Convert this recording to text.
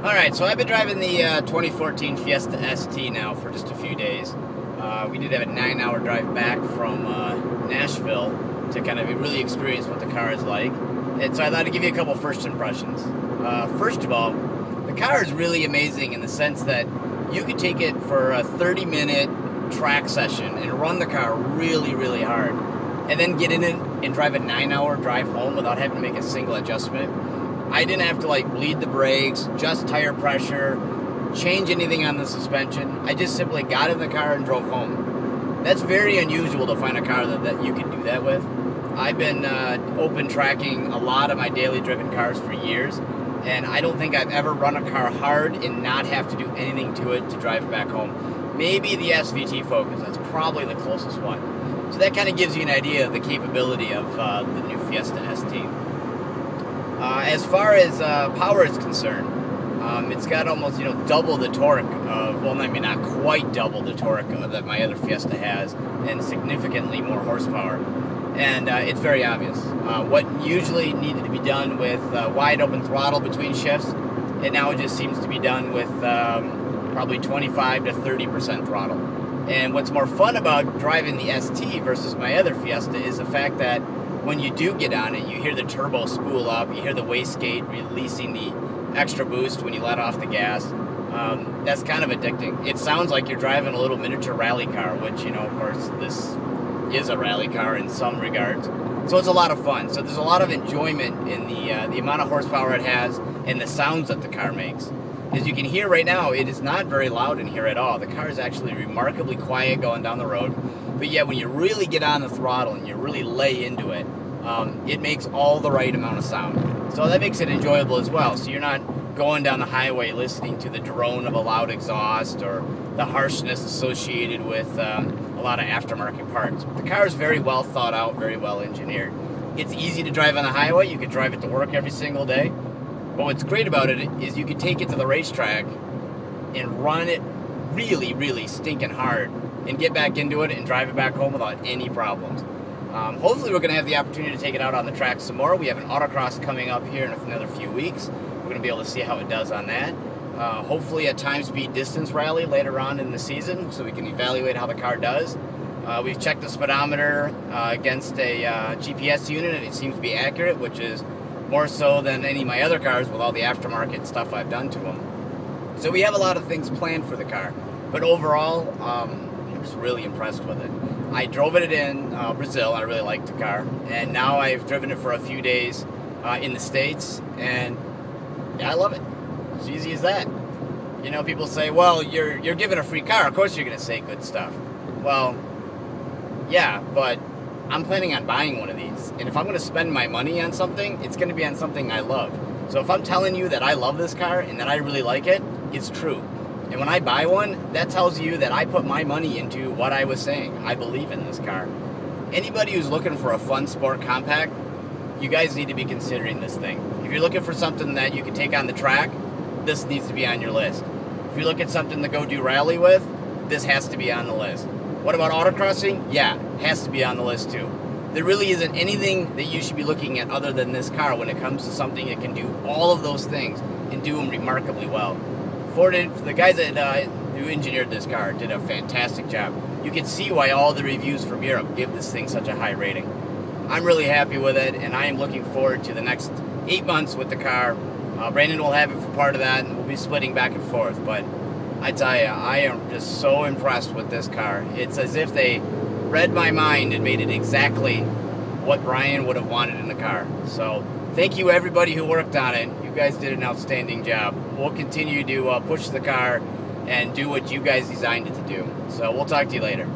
Alright, so I've been driving the 2014 Fiesta ST now for just a few days. We did have a 9-hour drive back from Nashville to kind of really experience what the car is like. And so I thought I'd give you a couple first impressions. First of all, the car is really amazing in the sense that you could take it for a 30-minute track session and run the car really, really hard. And then get in it and drive a 9-hour drive home without having to make a single adjustment. I didn't have to like bleed the brakes, adjust tire pressure, change anything on the suspension. I just simply got in the car and drove home. That's very unusual to find a car that you can do that with. I've been open tracking a lot of my daily driven cars for years, and I don't think I've ever run a car hard and not have to do anything to it to drive it back home. Maybe the SVT Focus, that's probably the closest one. So that kind of gives you an idea of the capability of the new Fiesta ST. As far as power is concerned, it's got almost double the torque of, well, maybe not quite double the torque that my other Fiesta has, and significantly more horsepower. And it's very obvious. What usually needed to be done with wide open throttle between shifts, it now just seems to be done with probably 25 to 30% throttle. And what's more fun about driving the ST versus my other Fiesta is the fact that when you do get on it, you hear the turbo spool up, you hear the wastegate releasing the extra boost when you let off the gas. That's kind of addicting. It sounds like you're driving a little miniature rally car, which, of course, this is a rally car in some regards. So it's a lot of fun. So there's a lot of enjoyment in the amount of horsepower it has and the sounds that the car makes. As you can hear right now, it is not very loud in here at all. The car is actually remarkably quiet going down the road. But yet when you really get on the throttle and you really lay into it, it makes all the right amount of sound. So that makes it enjoyable as well. So you're not going down the highway listening to the drone of a loud exhaust or the harshness associated with a lot of aftermarket parts. The car is very well thought out, very well engineered. It's easy to drive on the highway. You could drive it to work every single day. But what's great about it is you could take it to the racetrack and run it really, really stinking hard and get back into it and drive it back home without any problems. Hopefully we're going to have the opportunity to take it out on the track some more. We have an autocross coming up here in another few weeks. We're going to be able to see how it does on that. Hopefully a time, speed, distance rally later on in the season so we can evaluate how the car does. We've checked the speedometer against a GPS unit, and it seems to be accurate, which is more so than any of my other cars with all the aftermarket stuff I've done to them. So we have a lot of things planned for the car. But overall, I'm just really impressed with it. I drove it in Brazil. I really liked the car. And now I've driven it for a few days in the States. And yeah, I love it. It's easy as that. People say, well, you're given a free car. Of course you're going to say good stuff. Well, yeah, but I'm planning on buying one of these. And if I'm going to spend my money on something, it's going to be on something I love. So if I'm telling you that I love this car and that I really like it, it's true. And when I buy one, that tells you that I put my money into what I was saying. I believe in this car. Anybody who's looking for a fun sport compact, you guys need to be considering this thing. If you're looking for something that you can take on the track, this needs to be on your list. If you look at something to go do rally with, this has to be on the list. What about autocrossing? Yeah, has to be on the list too. There really isn't anything that you should be looking at other than this car when it comes to something that can do all of those things and do them remarkably well. The guys who engineered this car did a fantastic job. You can see why all the reviews from Europe give this thing such a high rating. I'm really happy with it, and I am looking forward to the next 8 months with the car. Brandon will have it for part of that, and we'll be splitting back and forth. But I tell you, I am just so impressed with this car. It's as if they read my mind and made it exactly what Brian would have wanted in the car. So thank you everybody who worked on it. You guys did an outstanding job. We'll continue to push the car and do what you guys designed it to do. So we'll talk to you later.